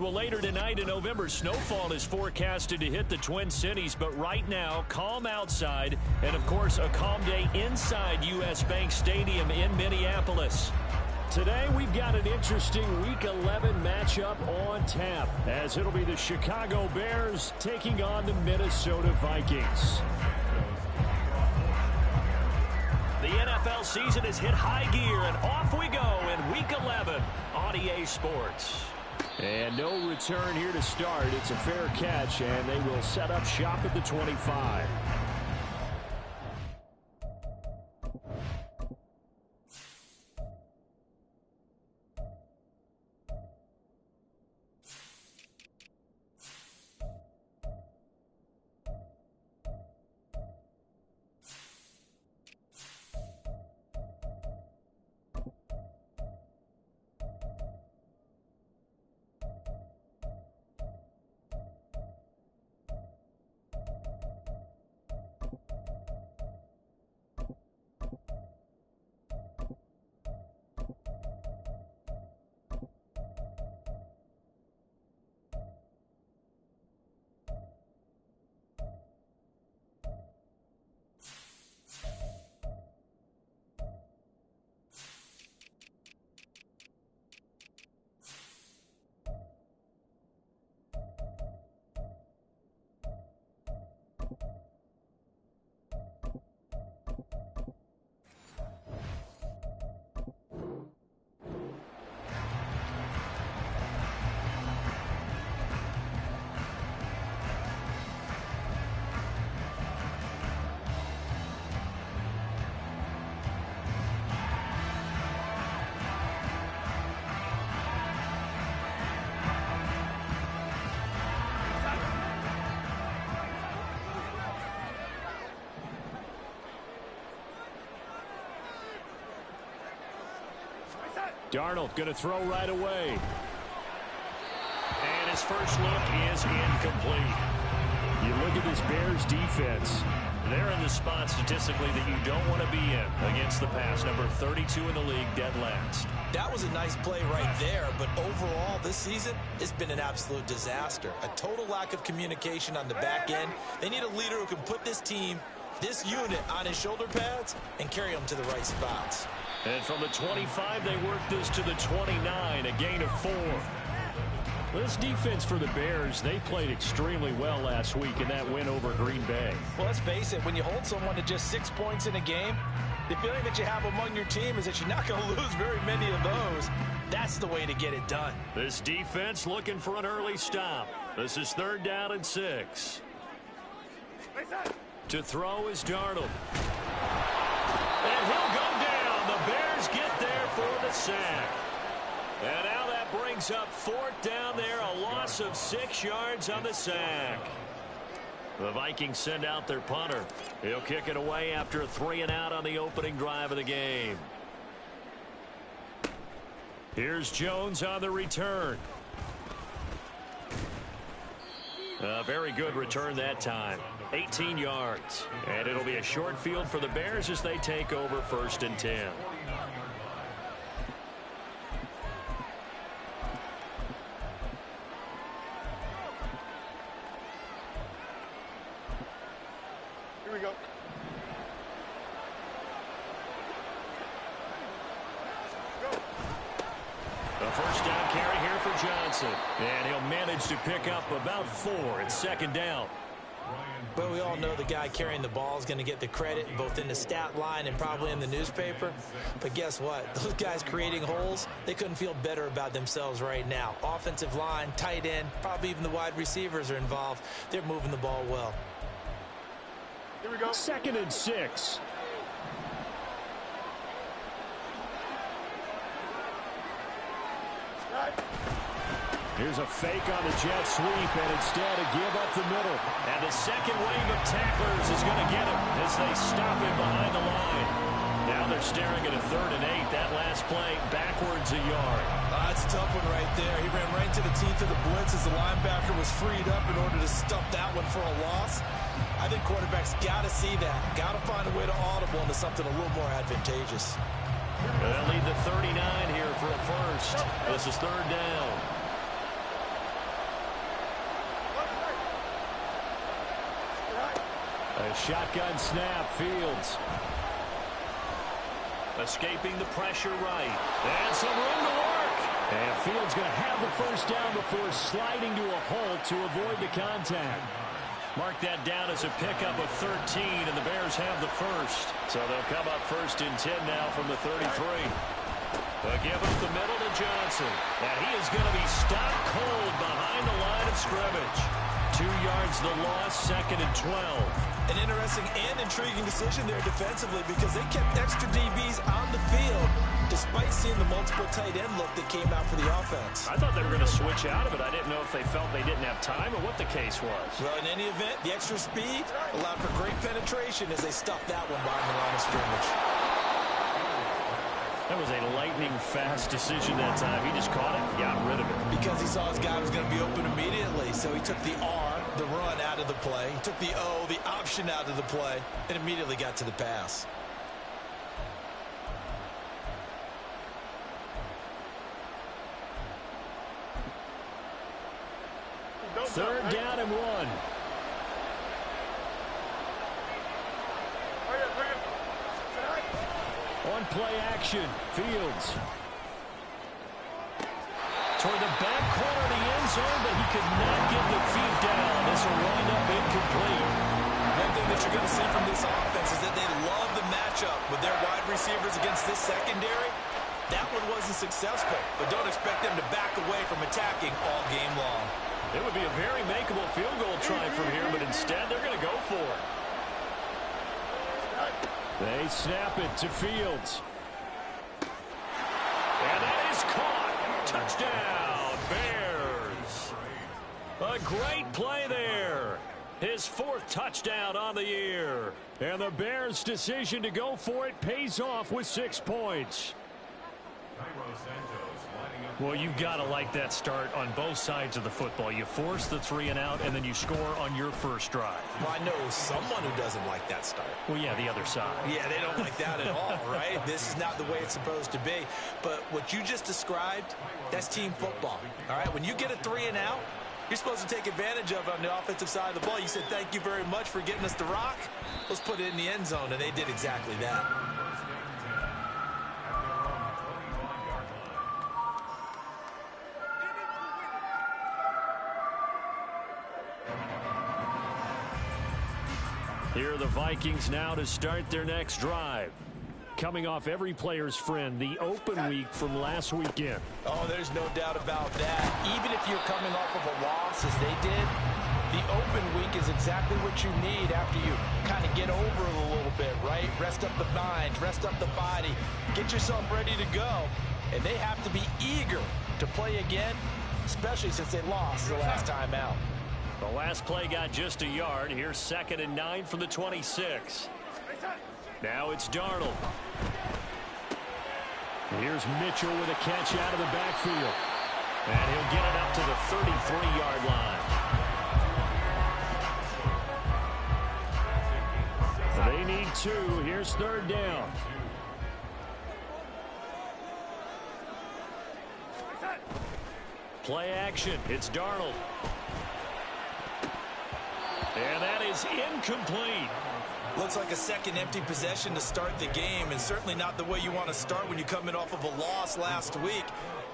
Well, later tonight, a November snowfall is forecasted to hit the Twin Cities, but right now, calm outside, and of course, a calm day inside U.S. Bank Stadium in Minneapolis. Today, we've got an interesting Week 11 matchup on tap, as it'll be the Chicago Bears taking on the Minnesota Vikings. The NFL season has hit high gear, and off we go in Week 11 on EA Sports. And no return here to start. It's a fair catch, and they will set up shop at the 25. Darnold going to throw right away. And his first look is incomplete. You look at this Bears defense. They're in the spot statistically that you don't want to be in against the pass. Number 32 in the league, dead last. That was a nice play right there, but overall this season, it's been an absolute disaster. A total lack of communication on the back end. They need a leader who can put this team, this unit, on his shoulder pads and carry them to the right spots. And from the 25, they work this to the 29, a gain of 4. This defense for the Bears, they played extremely well last week in that win over Green Bay. Well, let's face it, when you hold someone to just 6 points in a game, the feeling that you have among your team is that you're not going to lose very many of those. That's the way to get it done. This defense looking for an early stop. This is 3rd down and 6. To throw is Darnold. And he'll go down. The Bears get there for the sack. And now that brings up 4th down there, a loss of 6 yards on the sack. The Vikings send out their punter. He'll kick it away after a 3-and-out on the opening drive of the game. Here's Jones on the return. A very good return that time. 18 yards. And it'll be a short field for the Bears as they take over 1st and 10. Here we go. A 1st down carry here for Johnson. And he'll manage to pick up about 4. It's 2nd down. But we all know the guy carrying the ball is going to get the credit both in the stat line and probably in the newspaper. But guess what? Those guys creating holes, they couldn't feel better about themselves right now. Offensive line, tight end, probably even the wide receivers are involved. They're moving the ball well. Here we go. 2nd and 6. Here's a fake on the jet sweep, and instead a give up the middle. And the second wave of tacklers is going to get him as they stop him behind the line. Now they're staring at a 3rd and 8. That last play backwards a yard. That's a tough one right there. He ran right into the teeth of the blitz as the linebacker was freed up in order to stuff that one for a loss. I think quarterbacks got to see that. Got to find a way to audible into something a little more advantageous. They'll lead the 39 here for a first. This is third down. A shotgun snap, Fields. Escaping the pressure right. And some room to work. And Fields going to have the first down before sliding to a halt to avoid the contact. Mark that down as a pickup of 13, and the Bears have the first. So they'll come up first and 10 now from the 33. They'll give up the middle to Johnson. And he is going to be stopped cold behind the line of scrimmage. 2 yards the loss, second and 12. An interesting and intriguing decision there defensively because they kept extra DBs on the field despite seeing the multiple tight end look that came out for the offense. I thought they were going to switch out of it. I didn't know if they felt they didn't have time or what the case was. Well, in any event, the extra speed allowed for great penetration as they stuffed that one behind the line of scrimmage. That was a lightning-fast decision that time. He just caught it and got rid of it. Because he saw his guy was going to be open immediately, so he took the R, the run, out of the play. He took the O, the option, out of the play, and immediately got to the pass. Third down and 1. On play action, Fields. Toward the back corner of the end zone, but he could not get the feet down. This will wind up incomplete. One thing that you're going to see from this offense is that they love the matchup with their wide receivers against this secondary. That one wasn't successful, but don't expect them to back away from attacking all game long. It would be a very makeable field goal try from here, but instead they're going to go for it. They snap it to Fields. And that is caught. Touchdown, Bears. A great play there. His 4th touchdown on the year. And the Bears' decision to go for it pays off with 6 points. Well, you've got to like that start on both sides of the football. You force the 3 and out, and then you score on your first drive. Well, I know someone who doesn't like that start. Well, yeah, the other side. Yeah, they don't like that at all, right? This is not the way it's supposed to be. But what you just described, that's team football, all right? When you get a 3 and out, you're supposed to take advantage of it on the offensive side of the ball. You said, thank you very much for getting us the rock. Let's put it in the end zone, and they did exactly that. Here are the Vikings now to start their next drive. Coming off every player's friend, the open week from last weekend. Oh, there's no doubt about that. Even if you're coming off of a loss as they did, the open week is exactly what you need after you kind of get over it a little bit, right? Rest up the mind, rest up the body, get yourself ready to go. And they have to be eager to play again, especially since they lost the last time out. The last play got just a yard. Here's 2nd and 9 from the 26. Now it's Darnold. Here's Mitchell with a catch out of the backfield. And he'll get it up to the 33-yard line. They need 2. Here's 3rd down. Play action. It's Darnold. And that is incomplete. Looks like a second empty possession to start the game, and certainly not the way you want to start when you're coming off of a loss last week.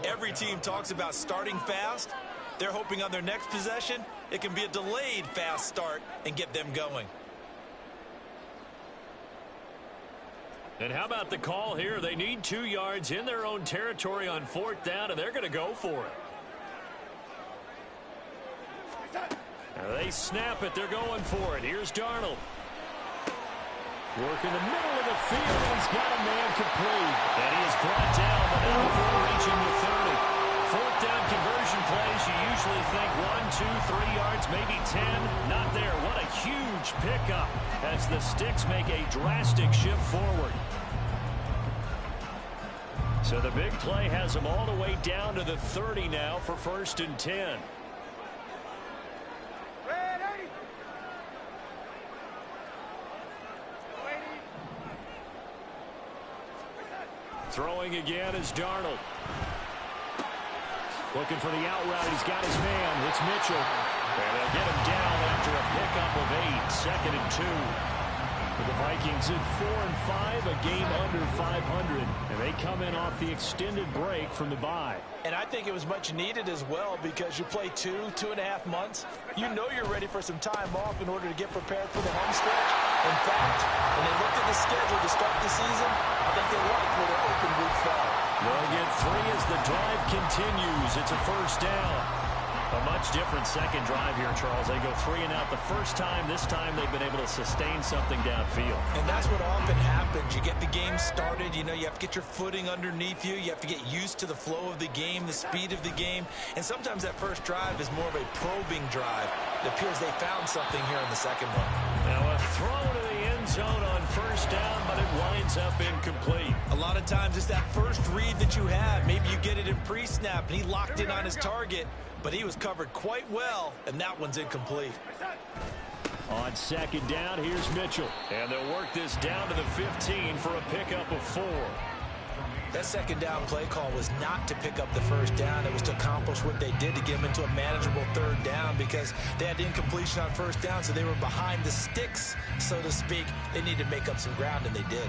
Every team talks about starting fast. They're hoping on their next possession, it can be a delayed fast start and get them going. And how about the call here? They need 2 yards in their own territory on 4th down, and they're going to go for it. They snap it. They're going for it. Here's Darnold. Work in the middle of the field. He's got a man complete. And he is brought down, but not before reaching the 30. 4th down conversion plays. You usually think 1, 2, 3 yards, maybe 10. Not there. What a huge pickup as the Sticks make a drastic shift forward. So the big play has them all the way down to the 30 now for 1st and 10. Throwing again is Darnold. Looking for the out route. He's got his man. It's Mitchell. And they'll get him down after a pickup of 8. 2nd and 2. For the Vikings at 4-5, a game under 500. And they come in off the extended break from the bye. And I think it was much needed as well because you play 2.5 months. You know you're ready for some time off in order to get prepared for the home stretch. In fact, when they looked at the schedule to start the season, I think they liked where their open week fell. They'll get 3 as the drive continues. It's a first down. A much different second drive here, Charles. They go 3 and out the first time. This time they've been able to sustain something downfield. And that's what often happens. You get the game started. You know, you have to get your footing underneath you. You have to get used to the flow of the game, the speed of the game. And sometimes that first drive is more of a probing drive. It appears they found something here in the second one. Now a throw to the end zone on first down, but it winds up incomplete. A lot of times it's that first read that you have. Maybe you get it in pre-snap, and he locked in on his target. But he was covered quite well, and that one's incomplete. On second down, here's Mitchell. And they'll work this down to the 15 for a pickup of 4. That second down play call was not to pick up the first down. It was to accomplish what they did to get them into a manageable third down because they had incompletion on first down, so they were behind the sticks, so to speak. They needed to make up some ground, and they did.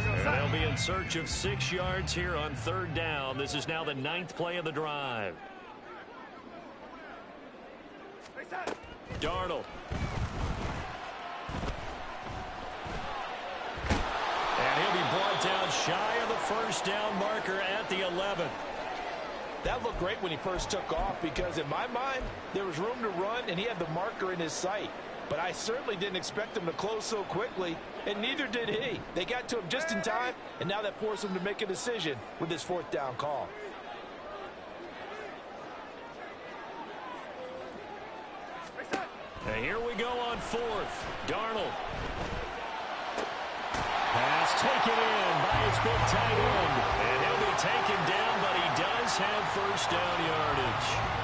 And they'll be in search of 6 yards here on third down. This is now the 9th play of the drive. Darnold. And he'll be brought down shy of the first down marker at the 11. That looked great when he first took off because in my mind, there was room to run, and he had the marker in his sight. But I certainly didn't expect him to close so quickly, and neither did he. They got to him just in time, and now that forced him to make a decision with this 4th down call. And here we go on 4th. Darnold. Pass taken in by his big tight end. And he'll be taken down, but he does have first down yardage.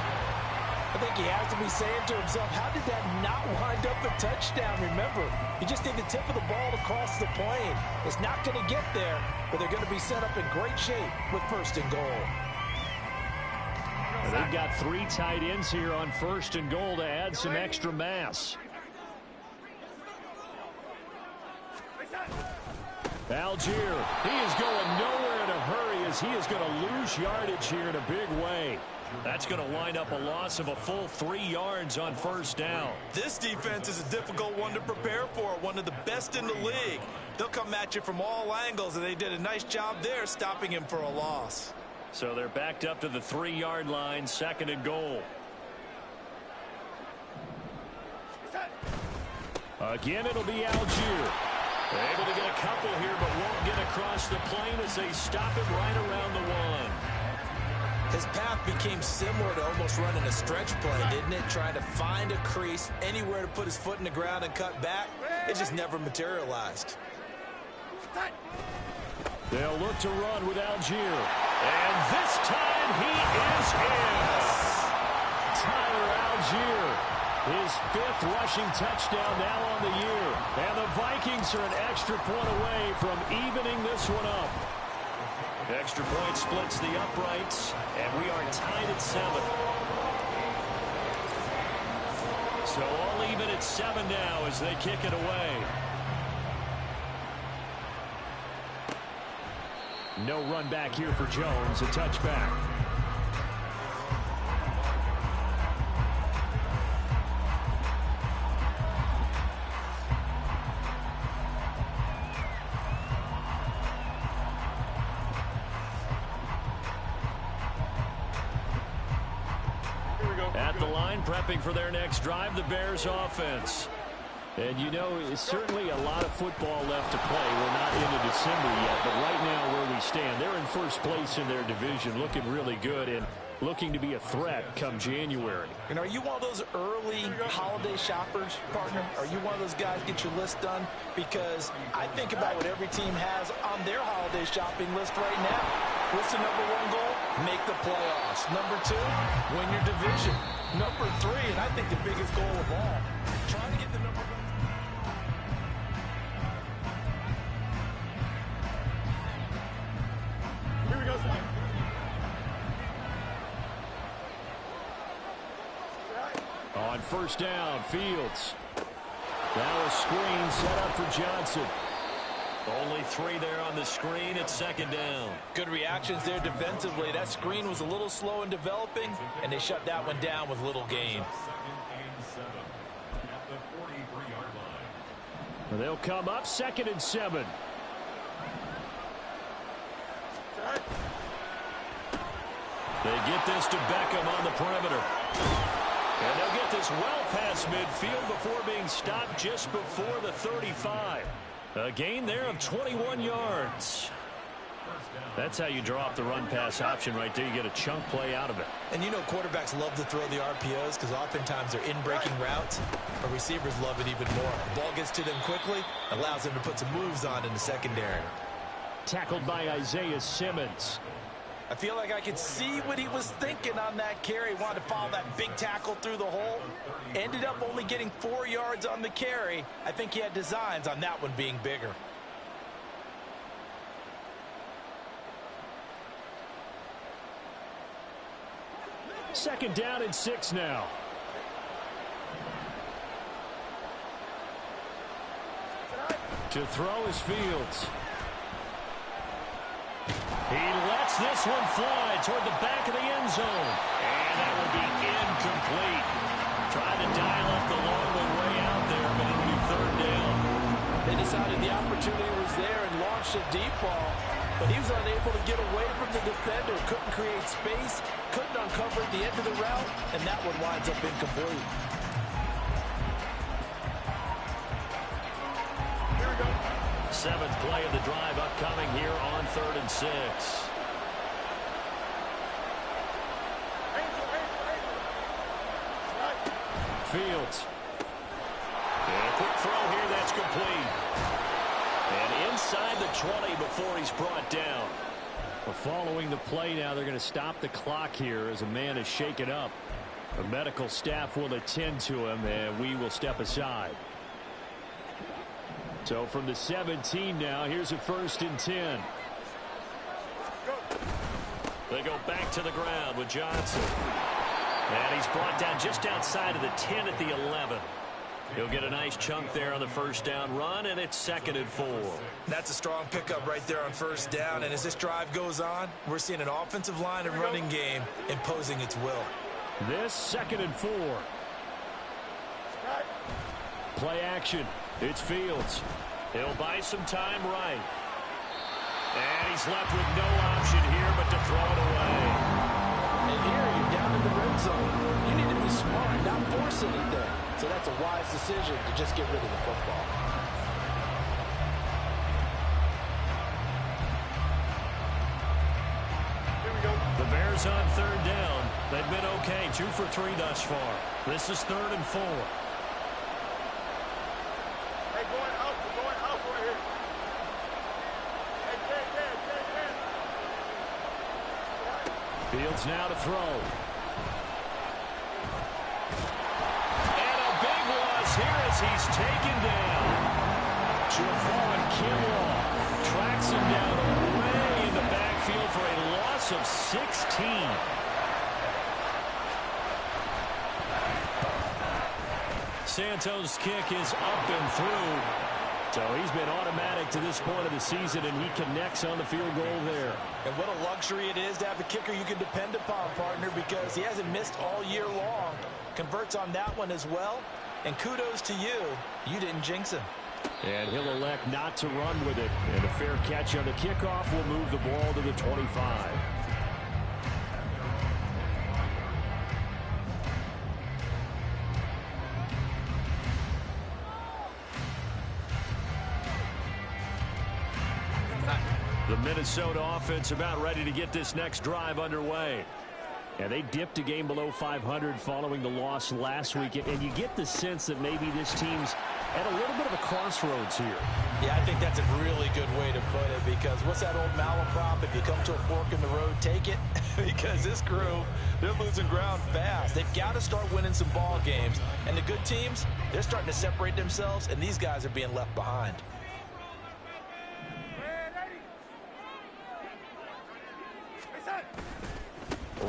I think he has to be saying to himself, how did that not wind up a touchdown? Remember, you just need the tip of the ball to cross the plane. It's not going to get there, but they're going to be set up in great shape with 1st and goal. And they've got 3 tight ends here on 1st and goal to add some extra mass. Algier, he is going nowhere in a hurry as he is going to lose yardage here in a big way. That's going to wind up a loss of a full 3 yards on first down. This defense is a difficult one to prepare for, one of the best in the league. They'll come at you from all angles, and they did a nice job there stopping him for a loss. So they're backed up to the 3-yard line, 2nd and goal. Again, it'll be Algier. Able to get a couple here, but won't get across the plane as they stop it right around the 1. His path became similar to almost running a stretch play, didn't it? Trying to find a crease, anywhere to put his foot in the ground and cut back. It just never materialized. They'll look to run with Algier. And this time he is in. Tyler Algier, his 5th rushing touchdown now on the year. And the Vikings are an extra point away from evening this one up. Extra point splits the uprights, and we are tied at 7. So all even at 7 now as they kick it away. No run back here for Jones, a touchback. At the line, prepping for their next drive, the Bears offense. And you know, it's certainly a lot of football left to play. We're not into December yet, but right now where we stand, they're in first place in their division, looking really good and looking to be a threat come January. And are you one of those early holiday shoppers, partner? Are you one of those guys get your list done? Because I think about what every team has on their holiday shopping list right now. What's the number 1 goal? Make the playoffs. Number 2, win your division. Number 3, and I think the biggest goal of all, trying to get the number 1. first down. Fields. Now a screen set up for Johnson. Only 3 there on the screen. It's second down. Good reactions there defensively. That screen was a little slow in developing, and they shut that one down with little gain. They'll come up 2nd and 7. They get this to Beckham on the perimeter. And they'll get this well past midfield before being stopped just before the 35. A gain there of 21 yards. That's how you draw up the run-pass option right there. You get a chunk play out of it. And you know quarterbacks love to throw the RPOs because oftentimes they're in-breaking routes, but receivers love it even more. The ball gets to them quickly, allows them to put some moves on in the secondary. Tackled by Isaiah Simmons. I feel like I could see what he was thinking on that carry. Wanted to follow that big tackle through the hole. Ended up only getting 4 yards on the carry. I think he had designs on that one being bigger. Second down and 6 now. To throw is Fields. He lets this one fly toward the back of the end zone. And that will be incomplete. Trying to dial up the long one way out there, but it'll be third down. They decided the opportunity was there and launched a deep ball, but he was unable to get away from the defender. Couldn't create space, couldn't uncover at the end of the route, and that one winds up incomplete. Here we go. 7th play of the drive upcoming here on 3rd and 6. Fields. And a quick throw here, that's complete. And inside the 20 before he's brought down. Well, following the play now, they're going to stop the clock here as a man is shaken up. The medical staff will attend to him, and we will step aside. So from the 17 now, here's a 1st and 10. They go back to the ground with Johnson. And he's brought down just outside of the 10 at the 11. He'll get a nice chunk there on the first down run, and it's 2nd and 4. That's a strong pickup right there on first down, and as this drive goes on, we're seeing an offensive line and running game imposing its will. This 2nd and 4. Play action. It's Fields. He'll buy some time right. And he's left with no option here but to throw it away. And here you're down in the red zone. You need to be smart, not force anything. So that's a wise decision to just get rid of the football. Here we go. The Bears on 3rd down. They've been okay, 2 for 3 thus far. This is 3rd and 4. Hey, going out. We're going out right here. Hey, Dan. Fields now to throw. And a big loss here as he's taken down. Javon Kinlaw tracks him down way in the backfield for a loss of 16. Santos' kick is up and through. So he's been automatic to this point of the season, and he connects on the field goal there. And what a luxury it is to have a kicker you can depend upon, partner, because he hasn't missed all year long. Converts on that one as well. And kudos to you. You didn't jinx him. And he'll elect not to run with it. And a fair catch on the kickoff will move the ball to the 25. The Minnesota offense about ready to get this next drive underway. And they dipped a game below 500 following the loss last week. And you get the sense that maybe this team's at a little bit of a crossroads here. Yeah, I think that's a really good way to put it, because what's that old malaprop? If you come to a fork in the road, take it. Because this crew, they're losing ground fast. They've got to start winning some ball games. And the good teams, they're starting to separate themselves, and these guys are being left behind.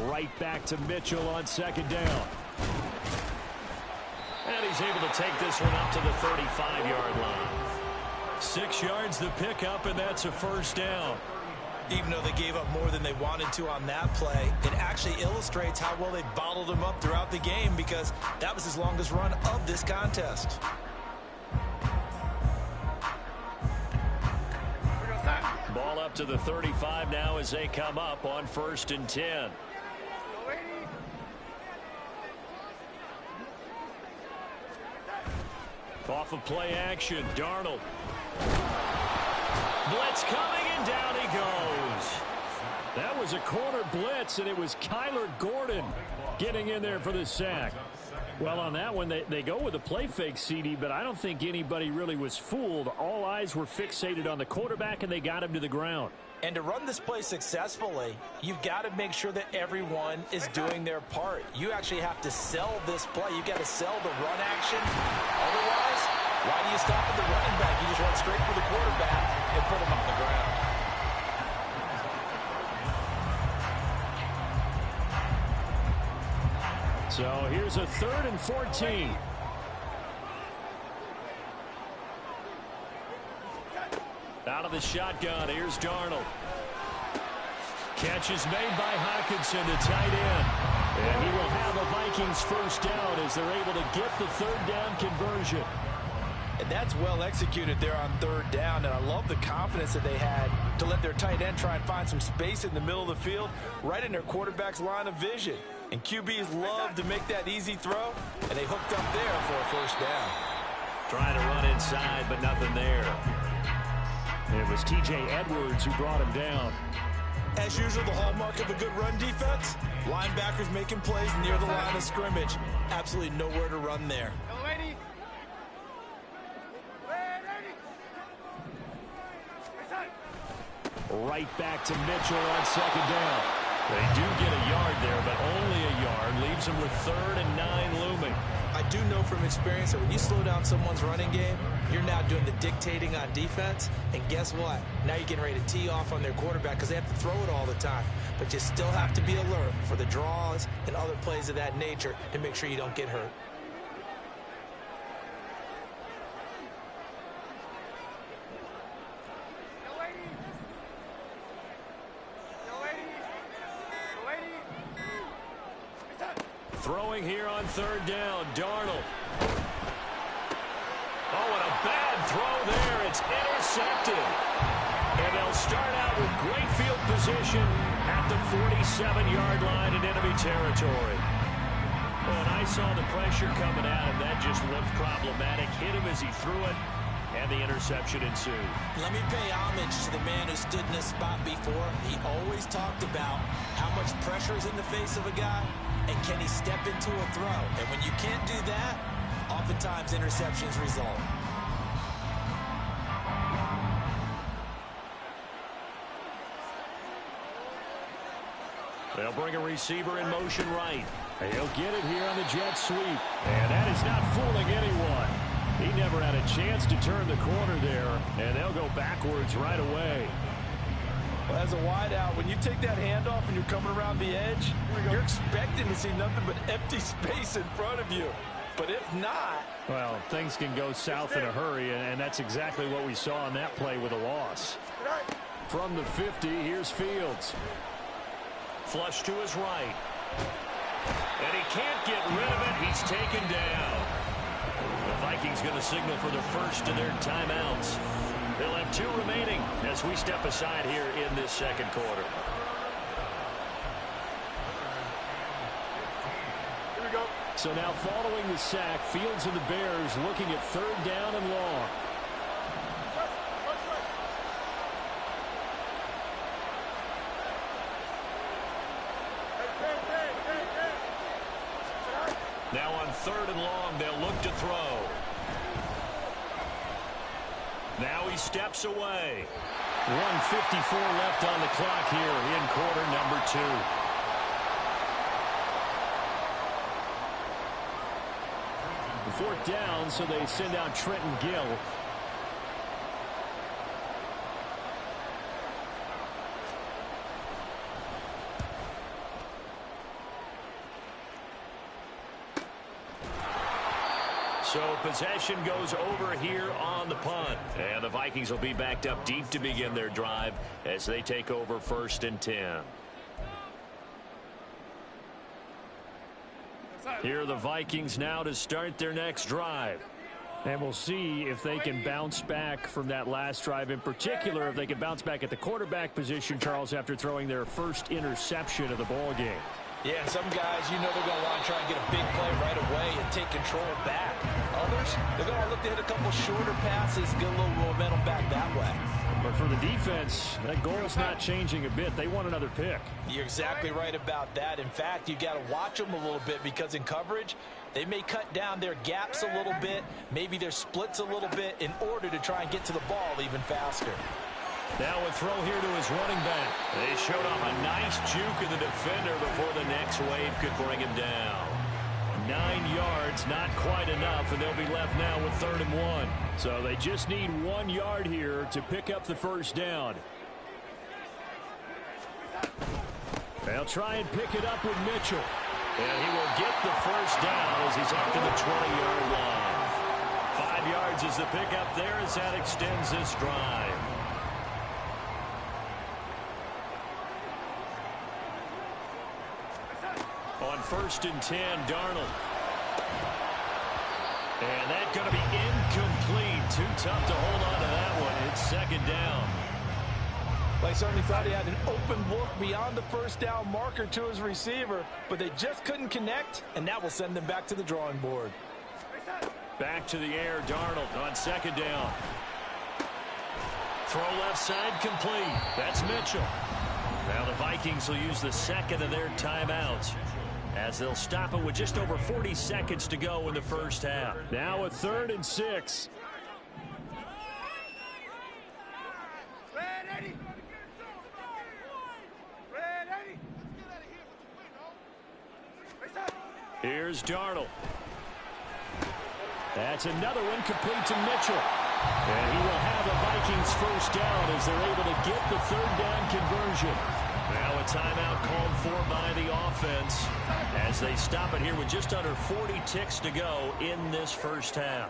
Right back to Mitchell on 2nd down. he's able to take this one up to the 35-yard line. 6 yards the pickup, and that's a first down. Even though they gave up more than they wanted to on that play, it actually illustrates how well they bottled him up throughout the game, because that was his longest run of this contest. Ball up to the 35 now as they come up on 1st and 10. Off of play action, Darnold. Blitz coming, and down he goes. That was a corner blitz, and it was Kyler Gordon getting in there for the sack. Well, on that one, they go with a play fake, CD, but I don't think anybody really was fooled. All eyes were fixated on the quarterback, and they got him to the ground. And to run this play successfully, you've got to make sure that everyone is doing their part. You actually have to sell this play. You've got to sell the run action. Otherwise, why do you stop at the running back? You just run straight for the quarterback and put him on the ground. So here's a 3rd and 14. Out of the shotgun, here's Darnold. Catch is made by Hockenson, the tight end. And he will have a Vikings first down as they're able to get the 3rd down conversion. And that's well executed there on 3rd down, and I love the confidence that they had to let their tight end try and find some space in the middle of the field, right in their quarterback's line of vision. And QBs love to make that easy throw, and they hooked up there for a first down. Trying to run inside, but nothing there. It was T.J. Edwards who brought him down. As usual, the hallmark of a good run defense, linebackers making plays near the line of scrimmage. Absolutely nowhere to run there. Right back to Mitchell on 2nd down. They do get a yard there, but only a yard. Leaves them with 3rd and 9 looming. I do know from experience that when you slow down someone's running game, you're now doing the dictating on defense. And guess what? Now you're getting ready to tee off on their quarterback because they have to throw it all the time. But you still have to be alert for the draws and other plays of that nature to make sure you don't get hurt. Throwing here on 3rd down, Darnold. Oh, and a bad throw there. It's intercepted. And they'll start out with great field position at the 47-yard line in enemy territory. Well, and I saw the pressure coming at him. That just looked problematic. Hit him as he threw it, and the interception ensued. Let me pay homage to the man who stood in this spot before. He always talked about how much pressure is in the face of a guy, and can he step into a throw? And when you can't do that, oftentimes interceptions result. They'll bring a receiver in motion right. He'll get it here on the jet sweep. And that is not fooling anyone. He never had a chance to turn the corner there, and they'll go backwards right away. Well, as a wideout, when you take that handoff and you're coming around the edge, you're expecting to see nothing but empty space in front of you. But if not... Well, things can go south in a hurry, and that's exactly what we saw on that play with a loss. From the 50, here's Fields. Flush to his right. And he can't get rid of it. He's taken down. The Vikings going to signal for the first of their timeouts. They'll have 2 remaining as we step aside here in this second quarter. Here we go. So now following the sack, Fields and the Bears looking at 3rd down and long. Now on 3rd and long, they'll look to throw. Now he steps away. 1:54 left on the clock here in quarter number 2. 4th down, so they send out Trenton Gill. So possession goes over here on the punt. And the Vikings will be backed up deep to begin their drive as they take over 1st and 10. Here are the Vikings now to start their next drive. And we'll see if they can bounce back from that last drive, in particular if they can bounce back at the quarterback position, Charles, after throwing their first interception of the ball game. Yeah, some guys, you know they're going to want to try and get a big play right away and take control back. Others, they're going to look to hit a couple shorter passes, get a little momentum back that way. But for the defense, that goal's not changing a bit. They want another pick. You're exactly right about that. In fact, you got to watch them a little bit because in coverage, they may cut down their gaps a little bit, maybe their splits a little bit in order to try and get to the ball even faster. Now a throw here to his running back. They showed off a nice juke of the defender before the next wave could bring him down. 9 yards, not quite enough, and they'll be left now with 3rd and 1. So they just need 1 yard here to pick up the first down. They'll try and pick it up with Mitchell. And he will get the first down as he's up to the 20-yard line. 5 yards is the pickup there as that extends this drive. On 1st and 10, Darnold. And that's going to be incomplete. Too tough to hold on to that one. It's 2nd down. They certainly thought he had an open look beyond the first down marker to his receiver, but they just couldn't connect, and that will send them back to the drawing board. Back to the air, Darnold on 2nd down. Throw left side complete. That's Mitchell. Now the Vikings will use the 2nd of their timeouts as they'll stop it with just over 40 seconds to go in the first half. Now a 3rd and 6. Here's Darnold. That's another one complete to Mitchell. And he will have the Vikings first down as they're able to get the 3rd down conversion. Now a timeout called for by the offense as they stop it here with just under 40 ticks to go in this first half.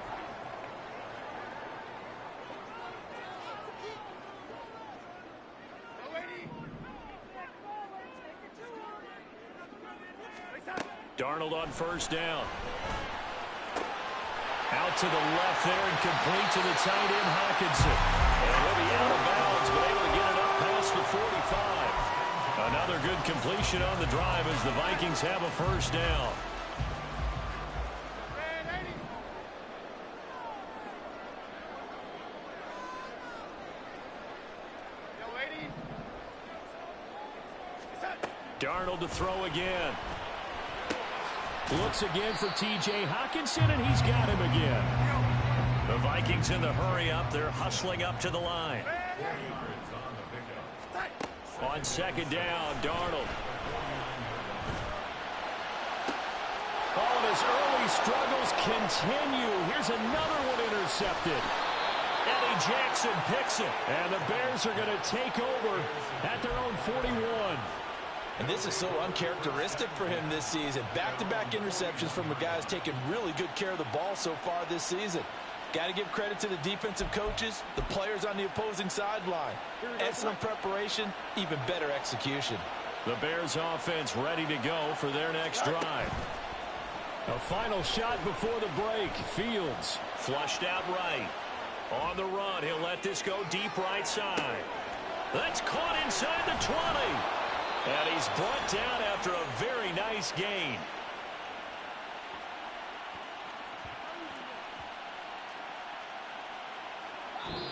Darnold on 1st down. Out to the left there and complete to the tight end, Hawkinson. And he'll be out of bounds, but able to get it up past the 45. Another good completion on the drive as the Vikings have a first down. Darnold to throw again. Looks again for T.J. Hawkinson, and he's got him again. The Vikings in the hurry up. They're hustling up to the line. On 2nd down, Darnold. Oh, and his early struggles continue. Here's another one intercepted. Eddie Jackson picks it. And the Bears are going to take over at their own 41. And this is so uncharacteristic for him this season. Back-to-back interceptions from a guy who's taken really good care of the ball so far this season. Got to give credit to the defensive coaches, the players on the opposing sideline. Excellent preparation, even better execution. The Bears offense ready to go for their next drive. A final shot before the break. Fields flushed out right. On the run, he'll let this go deep right side. That's caught inside the 20. And he's brought down after a very nice gain.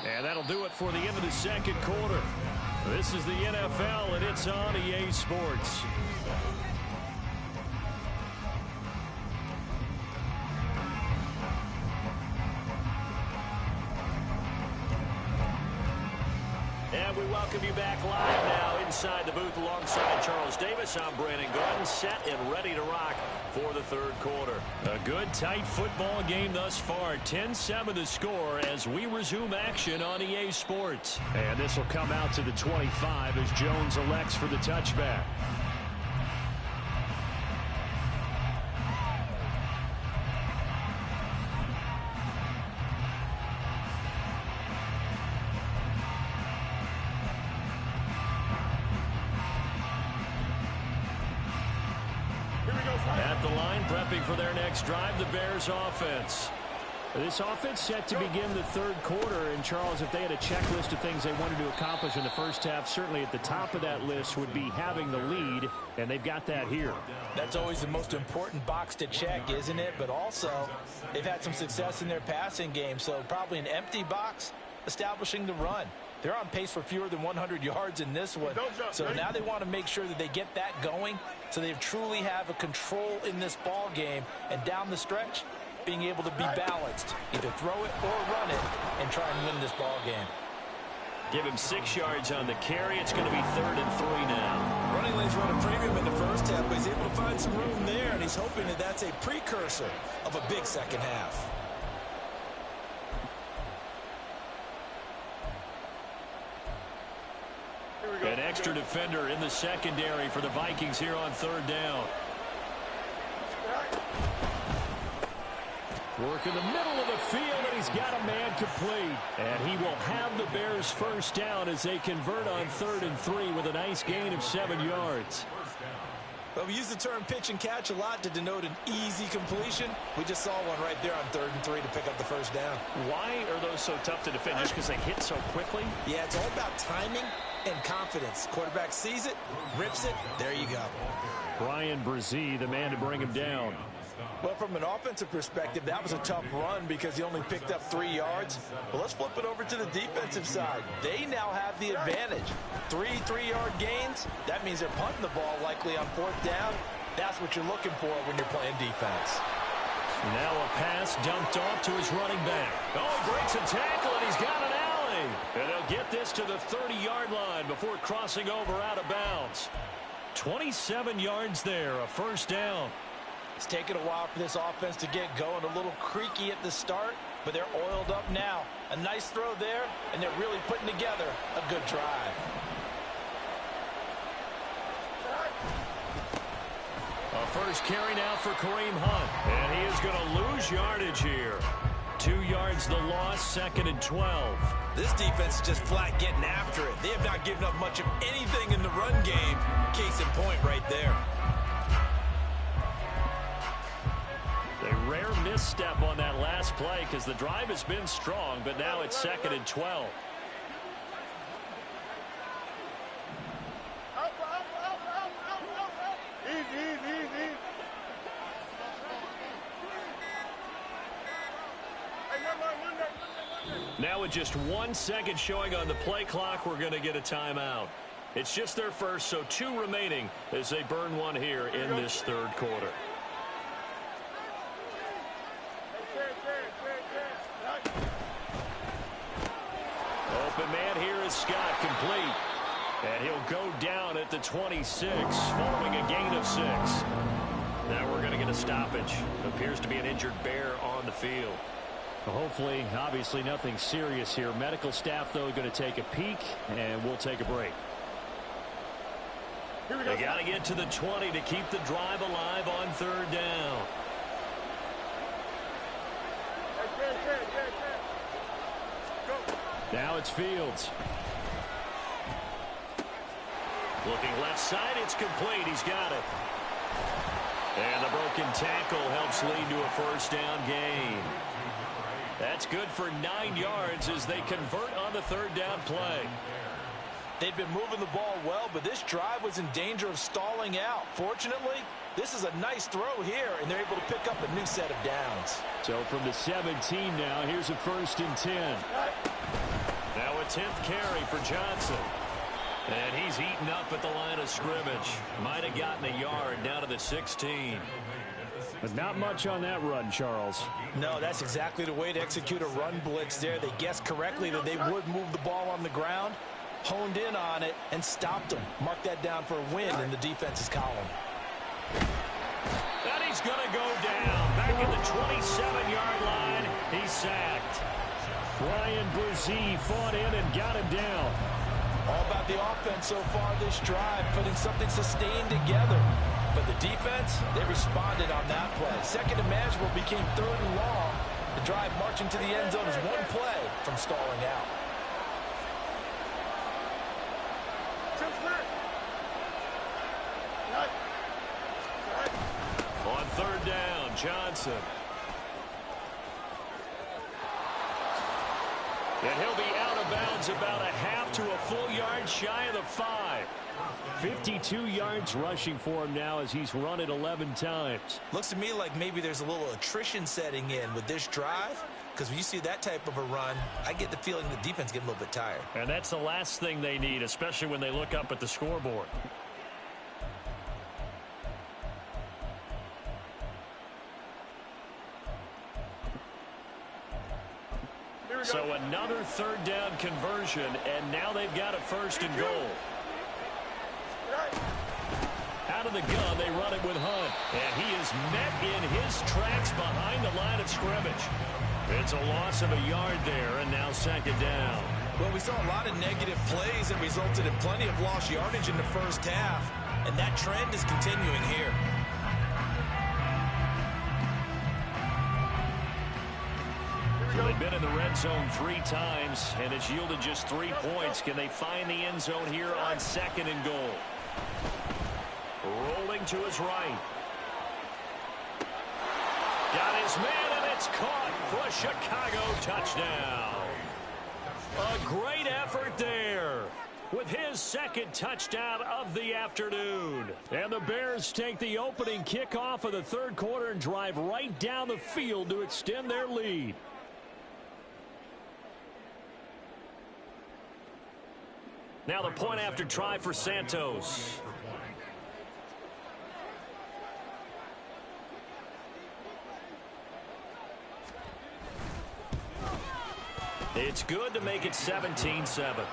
And that'll do it for the end of the 2nd quarter. This is the NFL, and it's on EA Sports. And we welcome you back live now inside the booth alongside Charles Davis. I'm Brandon Gordon, set and ready to rock for the 3rd quarter. A good, tight football game thus far. 10-7 the score as we resume action on EA Sports. And this will come out to the 25 as Jones elects for the touchback. prepping for their next drive, the Bears offense. This offense set to begin the third quarter. And, Charles, if they had a checklist of things they wanted to accomplish in the first half, certainly at the top of that list would be having the lead, and they've got that here. That's always the most important box to check, isn't it? But also, they've had some success in their passing game, so probably an empty box, establishing the run. They're on pace for fewer than 100 yards in this one. So now they want to make sure that they get that going so they truly have a control in this ball game. And down the stretch, being able to be balanced, either throw it or run it, and try and win this ball game. Give him 6 yards on the carry. It's going to be 3rd and 3 now. Running lanes run a premium in the first half, but he's able to find some room there, and he's hoping that that's a precursor of a big second half. An extra defender in the secondary for the Vikings here on 3rd down. Work in the middle of the field, and he's got a man complete. And he will have the Bears first down as they convert on 3rd and 3 with a nice gain of 7 yards. Well, we use the term pitch and catch a lot to denote an easy completion. We just saw one right there on 3rd and 3 to pick up the first down. Why are those so tough to defend? Just because they hit so quickly? Yeah, it's all about timing and confidence. Quarterback sees it, rips it, there you go. Brian Brzee, the man to bring him down. Well, from an offensive perspective, that was a tough run because he only picked up 3 yards. But let's flip it over to the defensive side. They now have the advantage. 3 3-yard gains. That means they're punting the ball likely on 4th down. That's what you're looking for when you're playing defense. Now a pass dumped off to his running back. Oh, he breaks a tackle, and he's got an alley. And they'll get this to the 30-yard line before crossing over out of bounds. 27 yards there, a first down. It's taken a while for this offense to get going. A little creaky at the start, but they're oiled up now. A nice throw there, and they're really putting together a good drive. A first carry now for Kareem Hunt. And he is going to lose yardage here. 2 yards the loss, 2nd and 12. This defense is just flat getting after it. They have not given up much of anything in the run game. Case in point right there. A rare misstep on that last play because the drive has been strong, but now it's 2nd and 12. Easy. Now with just 1 second showing on the play clock, we're going to get a timeout. It's just their first, so 2 remaining as they burn one here in this 3rd quarter. Open man here is Scott, complete. And he'll go down at the 26 following a gain of 6. Now we're going to get a stoppage. Appears to be an injured Bear on the field. Well, hopefully, obviously nothing serious here. Medical staff, though, going to take a peek, and we'll take a break. They got to get to the 20 to keep the drive alive on 3rd down. Now it's Fields. Looking left side, it's complete. He's got it. And the broken tackle helps lead to a first down gain. That's good for 9 yards as they convert on the 3rd down play. They've been moving the ball well, but this drive was in danger of stalling out. Fortunately, this is a nice throw here, and they're able to pick up a new set of downs. So from the 17 now, here's a 1st and 10. Now a 10th carry for Johnson. And he's eaten up at the line of scrimmage. Might have gotten a yard down to the 16. But not much on that run, Charles. No, that's exactly the way to execute a run blitz there. They guessed correctly that they would move the ball on the ground, honed in on it, and stopped them. Mark that down for a win in the defense's column. And he's going to go down. Back at the 27-yard line. He's sacked. Brian Brzee fought in and got him down. All about the offense so far this drive, putting something sustained together. But the defense, they responded on that play. 2nd and manageable became 3rd and long. The drive marching to the end zone is 1 play from stalling out. On 3rd down. Johnson. And he'll be out of bounds about a half to a full yard shy of the 5. 52 yards rushing for him now as he's run it 11 times. Looks to me like maybe there's a little attrition setting in with this drive, because when you see that type of a run, I get the feeling the defense getting a little bit tired. And that's the last thing they need, especially when they look up at the scoreboard. So another third down conversion, and now they've got a 1st and goal. Out of the gun, they run it with Hunt. And he is met in his tracks behind the line of scrimmage. It's a loss of a yard there, and now 2nd down. Well, we saw a lot of negative plays that resulted in plenty of lost yardage in the first half, and that trend is continuing here. So they've been in the red zone 3 times, and it's yielded just 3 points. Can they find the end zone here on 2nd and goal? Rolling to his right. Got his man, and it's caught for a Chicago touchdown. A great effort there with his 2nd touchdown of the afternoon. And the Bears take the opening kickoff of the 3rd quarter and drive right down the field to extend their lead. Now the point after try for Santos. It's good to make it 17-7.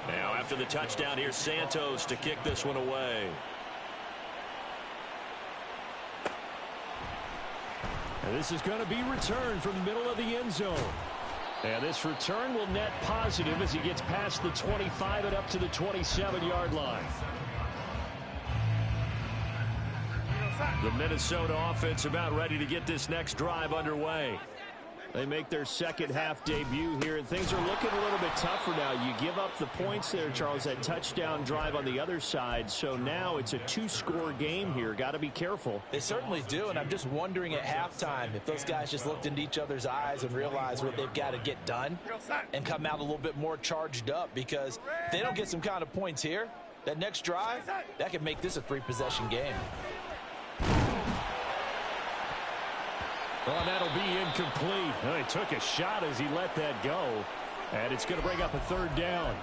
Now after the touchdown, here's Santos to kick this one away. And this is going to be returned from the middle of the end zone. And this return will net positive as he gets past the 25 and up to the 27-yard line. The Minnesota offense about ready to get this next drive underway. They make their 2nd half debut here, and things are looking a little bit tougher now. You give up the points there, Charles, that touchdown drive on the other side. So now it's a 2-score game here. Got to be careful. They certainly do, and I'm just wondering at halftime if those guys just looked into each other's eyes and realized what they've got to get done and come out a little bit more charged up, because if they don't get some kind of points here, that next drive, that could make this a 3-possession game. Well, that'll be incomplete. Well, he took a shot as he let that go. And it's going to bring up a 3rd down.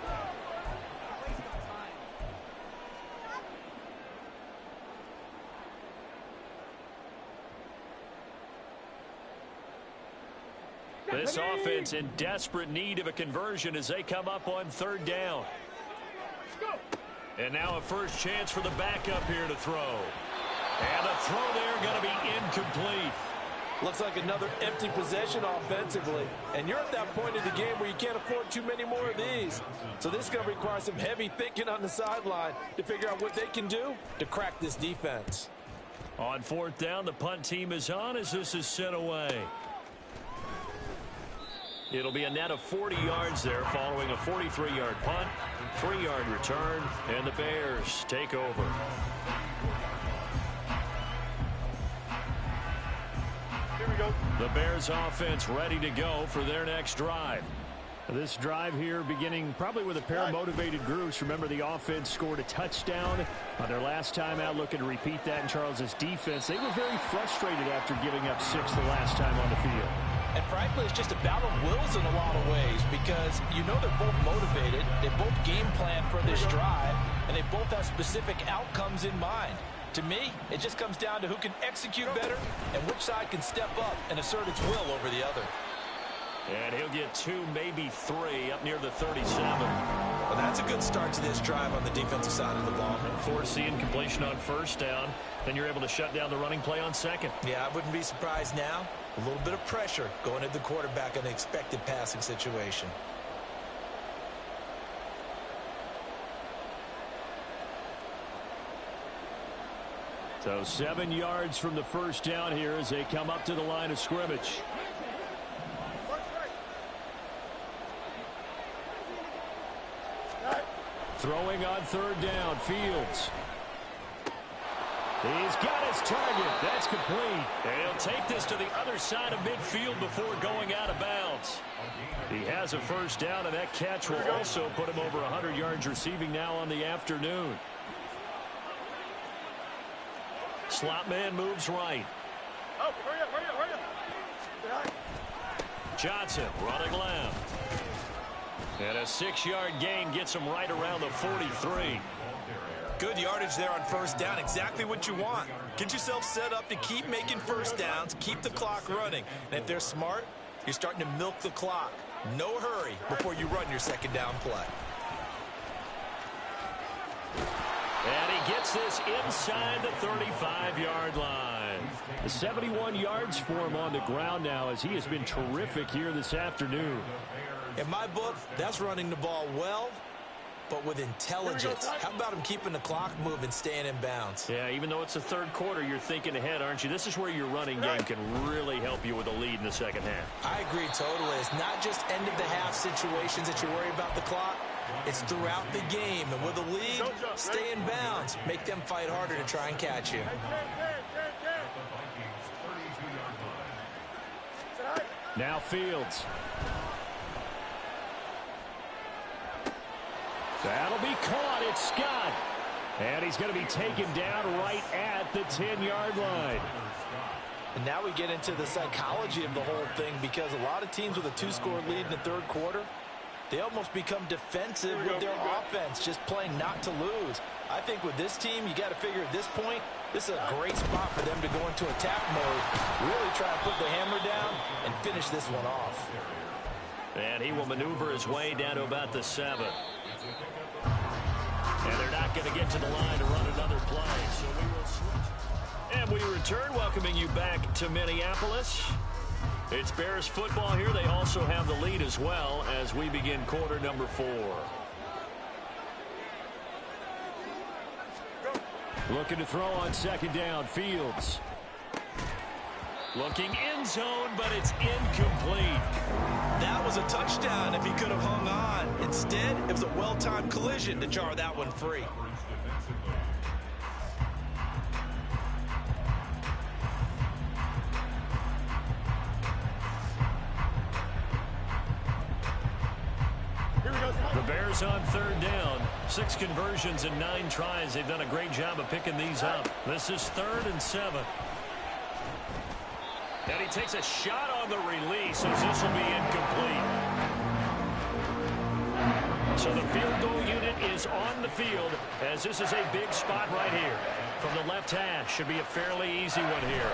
This offense in desperate need of a conversion as they come up on 3rd down. And now a first chance for the backup here to throw. And the throw there going to be incomplete. Looks like another empty possession offensively. And you're at that point in the game where you can't afford too many more of these. So this is going to require some heavy thinking on the sideline to figure out what they can do to crack this defense. On 4th down, the punt team is on as this is sent away. It'll be a net of 40 yards there following a 43-yard punt, 3-yard return, and the Bears take over. The Bears offense ready to go for their next drive. This drive here beginning probably with a pair of motivated groups. Remember, the offense scored a touchdown on their last time out, looking to repeat that in Charles's defense. They were very frustrated after giving up 6 the last time on the field. And frankly, it's just a battle of wills in a lot of ways, because you know they're both motivated, they both game plan for this drive, and they both have specific outcomes in mind. To me, it just comes down to who can execute better and which side can step up and assert its will over the other. And he'll get 2, maybe 3 up near the 37. Well, that's a good start to this drive on the defensive side of the ball. Force the incompletion on 1st down. Then you're able to shut down the running play on 2nd. Yeah, I wouldn't be surprised now. A little bit of pressure going at the quarterback in an expected passing situation. So 7 yards from the first down here as they come up to the line of scrimmage. Throwing on third down, Fields. He's got his target. That's complete. And he'll take this to the other side of midfield before going out of bounds. He has a first down, and that catch will also put him over 100 yards receiving now on the afternoon. Slot man moves right. Oh, hurry up, hurry up, hurry up. Johnson running left. And a 6-yard gain gets him right around the 43. Good yardage there on first down. Exactly what you want. Get yourself set up to keep making first downs, keep the clock running. And if they're smart, you're starting to milk the clock. No hurry before you run your second down play. And he gets this inside the 35-yard line. 71 yards for him on the ground now as he has been terrific here this afternoon. In my book, that's running the ball well, but with intelligence. How about him keeping the clock moving, staying in bounds? Yeah, even though it's the third quarter, you're thinking ahead, aren't you? This is where your running game can really help you with a lead in the second half. I agree totally. It's not just end-of-the-half situations that you worry about the clock. It's throughout the game. And with a lead, stay in bounds. Make them fight harder to try and catch you. Now Fields. That'll be caught. It's Scott. And he's going to be taken down right at the 10-yard line. And now we get into the psychology of the whole thing, because a lot of teams with a 2-score lead in the third quarter, they almost become defensive with their offense, just playing not to lose. I think with this team, you got to figure at this point, this is a great spot for them to go into attack mode, really try to put the hammer down and finish this one off. And he will maneuver his way down to about the 7. And they're not going to get to the line to run another play. So we will switch. And we return, welcoming you back to Minneapolis. It's Bears football here. They also have the lead as well as we begin quarter number 4. Looking to throw on second down, Fields. Looking end zone, but it's incomplete. That was a touchdown if he could have hung on. Instead, it was a well-timed collision to jar that one free. The Bears on third down. 6 conversions and 9 tries. They've done a great job of picking these up. This is 3rd and 7. And he takes a shot on the release as this will be incomplete. So the field goal unit is on the field as this is a big spot right here. From the left hash, should be a fairly easy one here.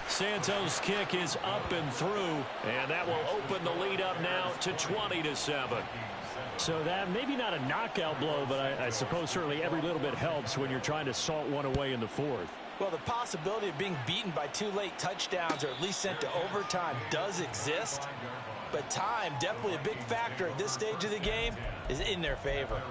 Santos' kick is up and through, and that will open the lead up now to 20-7. So that maybe not a knockout blow, but I suppose certainly every little bit helps when you're trying to salt one away in the 4th. Well, the possibility of being beaten by 2 late touchdowns or at least sent to overtime does exist. But time, definitely a big factor at this stage of the game, is in their favor.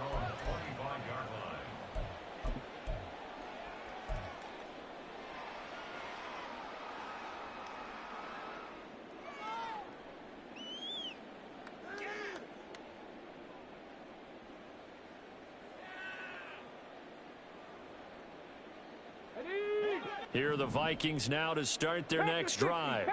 Here are the Vikings now to start their next drive.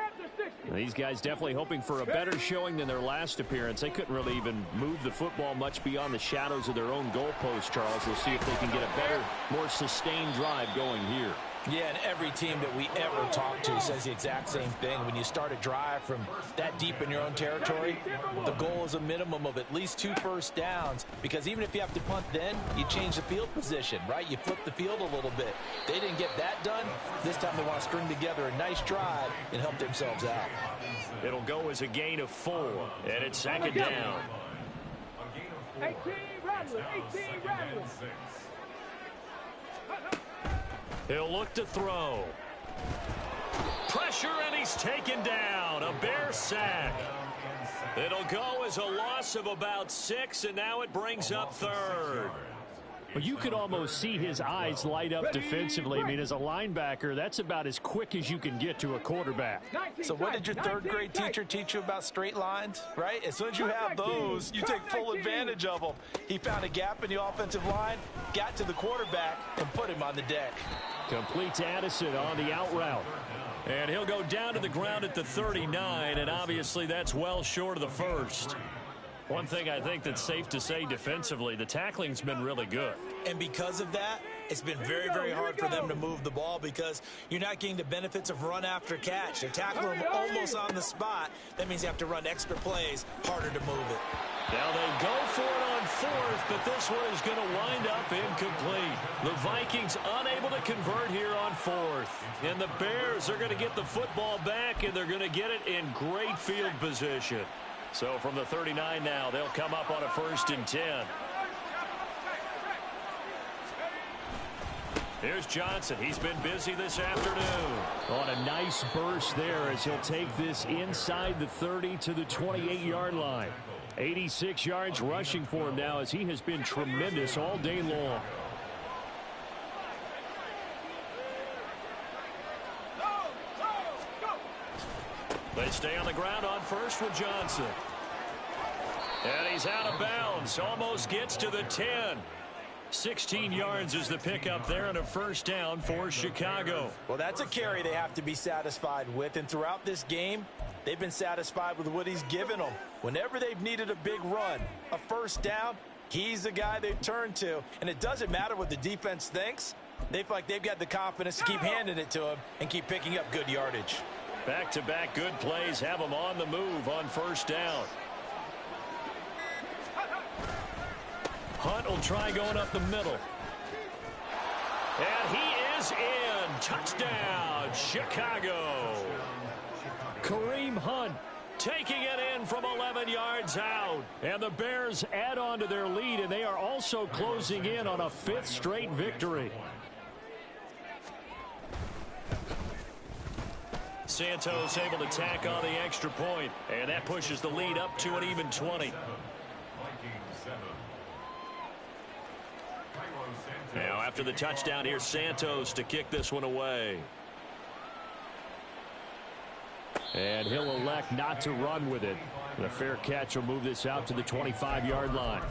These guys definitely hoping for a better showing than their last appearance. They couldn't really even move the football much beyond the shadows of their own goalpost, Charles. They'll see if they can get a better, more sustained drive going here. Yeah, and every team that we ever talk to says the exact same thing. When you start a drive from that deep in your own territory, the goal is a minimum of at least 2 first downs, because even if you have to punt then, you change the field position, right? You flip the field a little bit. They didn't get that done. This time they want to string together a nice drive and help themselves out. It'll go as a gain of 4, and it's 2nd down. 18 Rattler, 18 Rattler. He'll look to throw. Pressure, and he's taken down. A Bear sack. It'll go as a loss of about 6, and now it brings up 3rd. Well, you could almost see his eyes light up defensively. I mean, as a linebacker, that's about as quick as you can get to a quarterback. So what did your third-grade teacher teach you about straight lines, right? As soon as you have those, you take full advantage of them. He found a gap in the offensive line, got to the quarterback, and put him on the deck. Complete to Addison on the out route. And he'll go down to the ground at the 39, and obviously that's well short of the first. One thing I think that's safe to say defensively, the tackling's been really good. And because of that, it's been very, very hard for them to move the ball because you're not getting the benefits of run after catch. They're tackling them almost on the spot. That means you have to run extra plays, harder to move it. Now they go for it on fourth, but this one is going to wind up incomplete. The Vikings unable to convert here on fourth. And the Bears are going to get the football back, and they're going to get it in great field position. So from the 39 now, they'll come up on a 1st and 10. Here's Johnson. He's been busy this afternoon. On a nice burst there as he'll take this inside the 30 to the 28-yard line. 86 yards rushing for him now as he has been tremendous all day long. They stay on the ground on first with Johnson. And he's out of bounds. Almost gets to the 10. 16 yards is the pickup there and a 1st down for Chicago. Well, that's a carry they have to be satisfied with. And throughout this game, they've been satisfied with what he's given them. Whenever they've needed a big run, a 1st down, he's the guy they've turned to. And it doesn't matter what the defense thinks. They feel like they've got the confidence to keep handing it to him and keep picking up good yardage. Back-to-back good plays have them on the move on 1st down. Hunt will try going up the middle. And he is in. Touchdown, Chicago. Kareem Hunt taking it in from 11 yards out. And the Bears add on to their lead, and they are also closing in on a 5th straight victory. Santos able to tack on the extra point, and that pushes the lead up to an even 20. Now after the touchdown, here's Santos to kick this one away. And he'll elect not to run with it. The fair catch will move this out to the 25-yard line.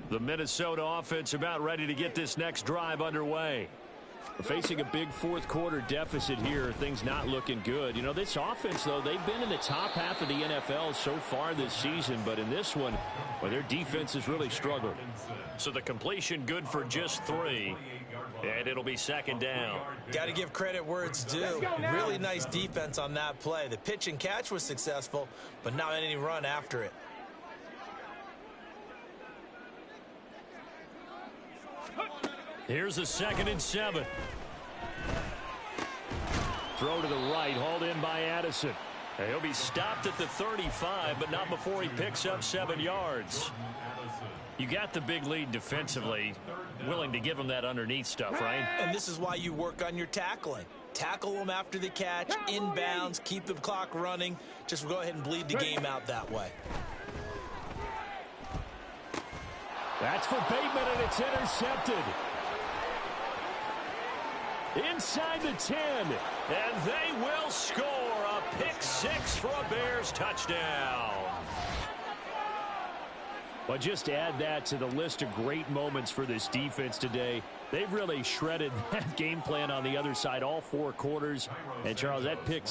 The Minnesota offense about ready to get this next drive underway. Facing a big 4th quarter deficit here, things not looking good. You know, this offense, though, they've been in the top half of the NFL so far this season, but in this one, well, their defense has really struggled. So the completion good for just 3, and it'll be 2nd down. Got to give credit where it's due. Really nice defense on that play. The pitch and catch was successful, but not any run after it. Here's a 2nd and 7. Throw to the right, hauled in by Addison. And he'll be stopped at the 35, but not before he picks up 7 yards. You got the big lead defensively. Willing to give him that underneath stuff, right? And this is why you work on your tackling. Tackle them after the catch, inbounds, keep the clock running. Just go ahead and bleed the game out that way. That's for Bateman, and it's intercepted. Inside the 10. And they will score a pick 6 for a Bears touchdown. But just to add that to the list of great moments for this defense today, they've really shredded that game plan on the other side all 4 quarters. And, Charles, that pick